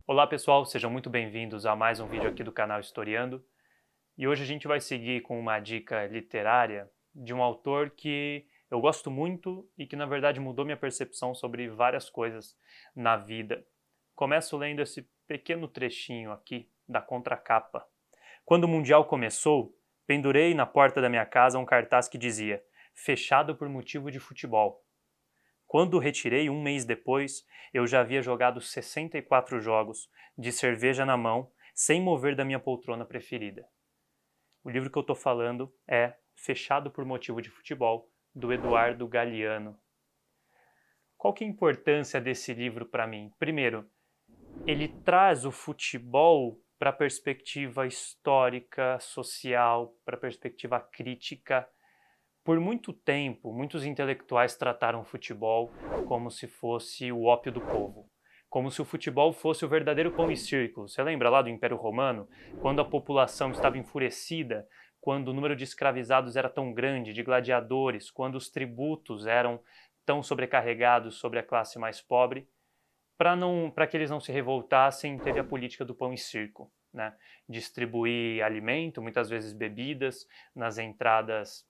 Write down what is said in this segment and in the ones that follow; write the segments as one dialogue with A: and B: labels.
A: Olá pessoal, sejam muito bem-vindos a mais um vídeo aqui do canal Historiando. E hoje a gente vai seguir com uma dica literária de um autor que eu gosto muito e que na verdade mudou minha percepção sobre várias coisas na vida. Começo lendo esse pequeno trechinho aqui da contracapa. Quando o Mundial começou, pendurei na porta da minha casa um cartaz que dizia "Fechado por motivo de futebol". Quando o retirei um mês depois, eu já havia jogado 64 jogos, de cerveja na mão, sem mover da minha poltrona preferida. O livro que eu estou falando é Fechado por Motivo de Futebol, do Eduardo Galeano. Qual que é a importância desse livro para mim? Primeiro, ele traz o futebol para a perspectiva histórica, social, para a perspectiva crítica. Por muito tempo, muitos intelectuais trataram o futebol como se fosse o ópio do povo, como se o futebol fosse o verdadeiro pão e circo. Você lembra lá do Império Romano, quando a população estava enfurecida, quando o número de escravizados era tão grande, de gladiadores, quando os tributos eram tão sobrecarregados sobre a classe mais pobre, para que eles não se revoltassem, teve a política do pão e circo, né? Distribuir alimento, muitas vezes bebidas, nas entradas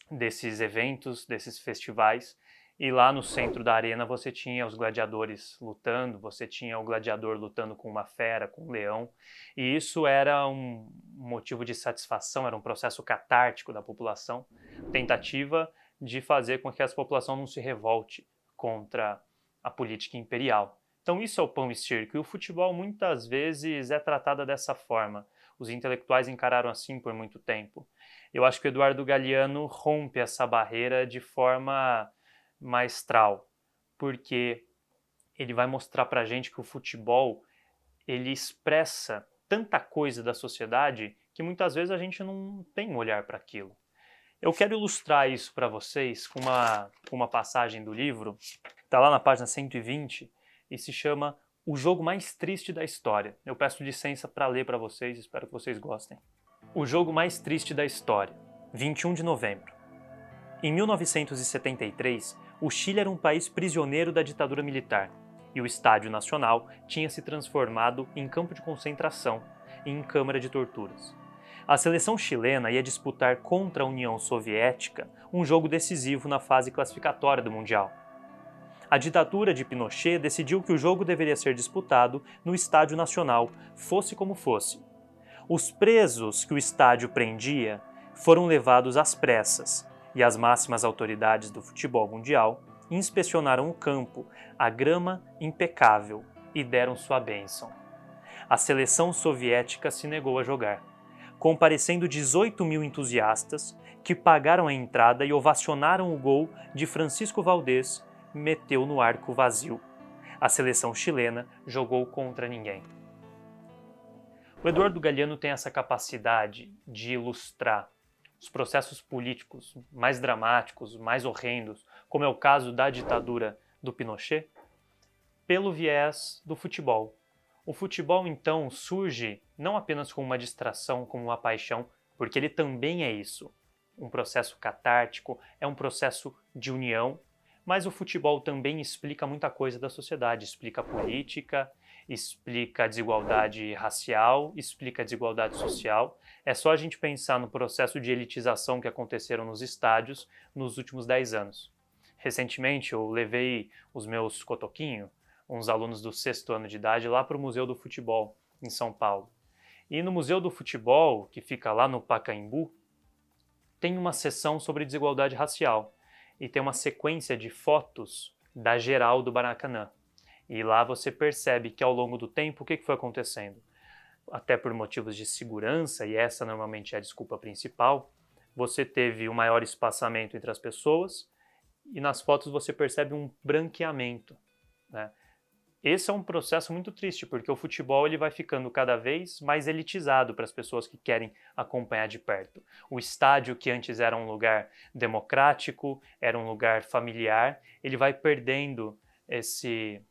A: desses eventos, desses festivais, e lá no centro da arena você tinha os gladiadores lutando, você tinha o gladiador lutando com uma fera, com um leão, e isso era um motivo de satisfação, era um processo catártico da população, tentativa de fazer com que essa população não se revolte contra a política imperial. Então isso é o pão e circo, e o futebol muitas vezes é tratado dessa forma. Os intelectuais encararam assim por muito tempo. Eu acho que o Eduardo Galeano rompe essa barreira de forma maestral, porque ele vai mostrar pra gente que o futebol ele expressa tanta coisa da sociedade que muitas vezes a gente não tem um olhar para aquilo. Eu quero ilustrar isso para vocês com uma passagem do livro, está lá na página 120 e se chama O Jogo Mais Triste da História. Eu peço licença para ler para vocês, espero que vocês gostem. O Jogo Mais Triste da História, 21 de novembro. Em 1973, o Chile era um país prisioneiro da ditadura militar, e o Estádio Nacional tinha se transformado em campo de concentração e em câmara de torturas. A seleção chilena ia disputar contra a União Soviética um jogo decisivo na fase classificatória do Mundial. A ditadura de Pinochet decidiu que o jogo deveria ser disputado no Estádio Nacional, fosse como fosse. Os presos que o estádio prendia foram levados às pressas, e as máximas autoridades do futebol mundial inspecionaram o campo, a grama impecável, e deram sua bênção. A seleção soviética se negou a jogar, comparecendo 18 mil entusiastas que pagaram a entrada e ovacionaram o gol de Francisco Valdés, meteu no arco vazio. A seleção chilena jogou contra ninguém. O Eduardo Galeano tem essa capacidade de ilustrar os processos políticos mais dramáticos, mais horrendos, como é o caso da ditadura do Pinochet, pelo viés do futebol. O futebol, então, surge não apenas como uma distração, como uma paixão, porque ele também é isso. Um processo catártico, é um processo de união, mas o futebol também explica muita coisa da sociedade, explica a política, explica a desigualdade racial, explica a desigualdade social. É só a gente pensar no processo de elitização que aconteceram nos estádios nos últimos 10 anos. Recentemente eu levei os meus cotoquinhos, uns alunos do 6º ano de idade, lá para o Museu do Futebol, em São Paulo. E no Museu do Futebol, que fica lá no Pacaembu, tem uma seção sobre desigualdade racial. E tem uma sequência de fotos da geral do Maracanã. E lá você percebe que ao longo do tempo, o que foi acontecendo? Até por motivos de segurança, e essa normalmente é a desculpa principal, você teve um maior espaçamento entre as pessoas e nas fotos você percebe um branqueamento, né? Esse é um processo muito triste, porque o futebol ele vai ficando cada vez mais elitizado para as pessoas que querem acompanhar de perto. O estádio, que antes era um lugar democrático, era um lugar familiar, ele vai perdendo esse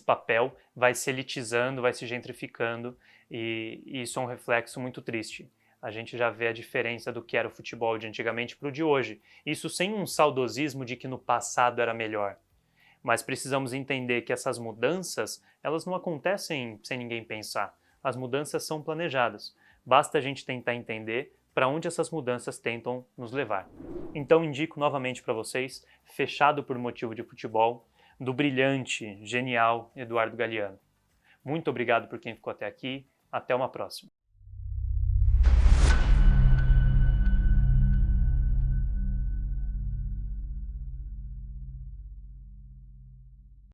A: papel, vai se elitizando, vai se gentrificando, e isso é um reflexo muito triste. A gente já vê a diferença do que era o futebol de antigamente para o de hoje. Isso sem um saudosismo de que no passado era melhor, mas precisamos entender que essas mudanças, elas não acontecem sem ninguém pensar. As mudanças são planejadas. Basta a gente tentar entender para onde essas mudanças tentam nos levar. Então indico novamente para vocês Fechado por Motivo de Futebol, do brilhante, genial Eduardo Galeano. Muito obrigado por quem ficou até aqui. Até uma próxima.